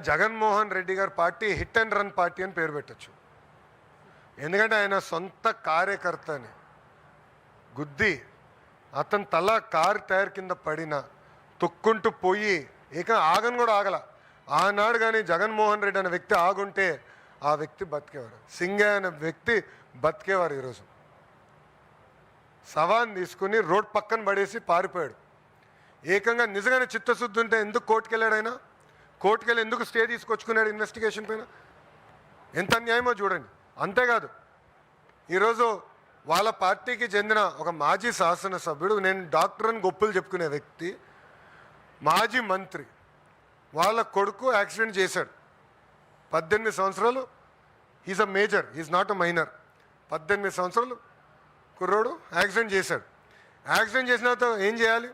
జగన్మోహన్ రెడ్డి గారి party hit and run party అని పేరు పెట్టచ్చు. ఎందుకంటే ఆయన సొంత కార్యకర్తని గుద్ది అతని తల కారు టైర్ కింద పడిన తొక్కుంటూ పోయి ఆగను కూడా ఆగల. ఆనాడు కానీ జగన్మోహన్ రెడ్డి అనే వ్యక్తి ఆగుంటే ఆ వ్యక్తి బతికేవారు. సింగయ్య అనే వ్యక్తి బతికేవారు. ఈరోజు సవాన్ తీసుకుని రోడ్ పక్కన పడేసి పారిపోయాడు. నిజంగానే చిత్తశుద్ధి ఉంటే ఎందుకు కోర్టుకెళ్ళాడు? ఆయన కోర్టుకెళ్ళి ఎందుకు స్టే తీసుకొచ్చుకున్నాడు ఇన్వెస్టిగేషన్ పైన? ఎంత అన్యాయమో చూడండి. అంతేకాదు ఈరోజు వాళ్ళ పార్టీకి చెందిన ఒక మాజీ శాసనసభ్యుడు, నేను డాక్టర్ అని గొప్పలు చెప్పుకునే వ్యక్తి, మాజీ మంత్రి, వాళ్ళ కొడుకు యాక్సిడెంట్ చేశాడు. 18 సంవత్సరాలు. Is a major, is not a minor. 18 సంవత్సరాలు కుర్రోడు యాక్సిడెంట్ చేశాడు. యాక్సిడెంట్ చేసిన తర్వాత ఏం చేయాలి?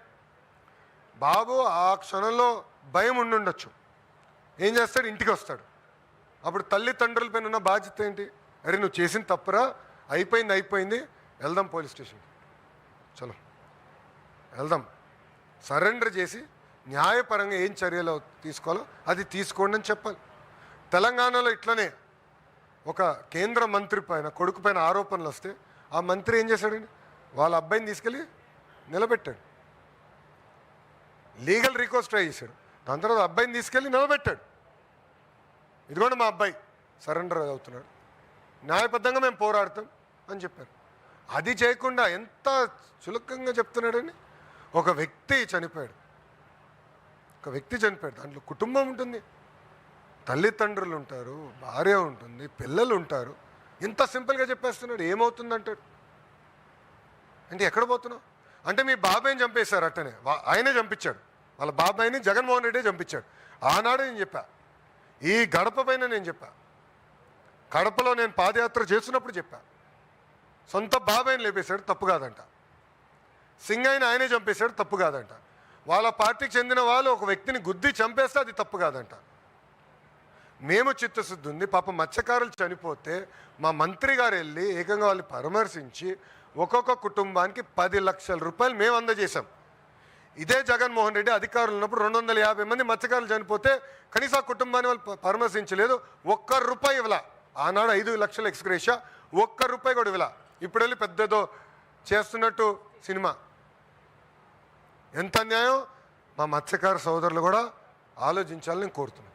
బాబు ఆ క్షణంలో భయం ఉండుండొచ్చు. ఏం చేస్తాడు? ఇంటికి వస్తాడు. అప్పుడు తల్లిదండ్రుల పైన ఉన్న బాధ్యత ఏంటి? అరే నువ్వు చేసిన తప్పురా, అయిపోయింది, వెళ్దాం పోలీస్ స్టేషన్కి, చలో వెళ్దాం, సరెండర్ చేసి న్యాయపరంగా ఏం చర్యలు తీసుకోవాలో అది తీసుకోండి అని చెప్పాలి. తెలంగాణలో ఇట్లనే ఒక కేంద్ర మంత్రి పైన కొడుకు పైన ఆరోపణలు వస్తే ఆ మంత్రి ఏం చేశాడండి? వాళ్ళ అబ్బాయిని తీసుకెళ్ళి నిలబెట్టాడు. లీగల్ రిక్వెస్ట్ ట్రై చేశాడు. దాని తర్వాత అబ్బాయిని తీసుకెళ్ళి నిలబెట్టాడు. ఇదిగోండి మా అబ్బాయి సరెండర్ అవుతున్నాడు, న్యాయబద్ధంగా మేము పోరాడతాం అని చెప్పారు. అది చేయకుండా ఎంత చులకంగా చెప్తున్నాడని. ఒక వ్యక్తి చనిపోయాడు. దాంట్లో కుటుంబం ఉంటుంది, తల్లిదండ్రులు ఉంటారు, భార్య ఉంటుంది, పిల్లలు ఉంటారు. ఇంత సింపుల్గా చెప్పేస్తున్నాడు. ఏమవుతుందంటాడు? అంటే ఎక్కడ పోతున్నావు అంటే మీ బాబాయిని చంపేశారు. అట్టనే ఆయనే చంపించాడు. వాళ్ళ బాబాయిని జగన్మోహన్ రెడ్డి చంపించాడు. ఆనాడు నేను చెప్పా, ఈ గడప పైన నేను చెప్పా, కడపలో నేను పాదయాత్ర చేస్తున్నప్పుడు చెప్పా, సొంత బాబాయిని లేపేశాడు, తప్పు కాదంట. సింగయ్యని ఆయనే చంపేశాడు, తప్పు కాదంట. వాళ్ళ పార్టీకి చెందిన వాళ్ళు ఒక వ్యక్తిని గుద్ది చంపేస్తే అది తప్పు కాదంట. మేము చిత్తశుద్ధి ఉంది. పాప మత్స్యకారులు చనిపోతే మా మంత్రి గారు వెళ్ళి వాళ్ళు పరామర్శించి ఒక్కొక్క కుటుంబానికి 10 లక్షల రూపాయలు మేము అందజేశాం. ఇదే జగన్మోహన్ రెడ్డి అధికారులు ఉన్నప్పుడు 250 మంది మత్స్యకారులు చనిపోతే కనీసం ఆ కుటుంబాన్ని వాళ్ళు పరామర్శించలేదు. ₹1 ఇవ్వలా. ఆనాడు 5 లక్షల ఎక్స్గ్రేషియా, ₹1 కూడా ఇవ్వలా. ఇప్పుడు వెళ్ళి పెద్దదో చేస్తున్నట్టు సినిమా. ఎంత అన్యాయం! మా మత్స్యకార సోదరులు కూడా ఆలోచించాలని కోరుతున్నాను.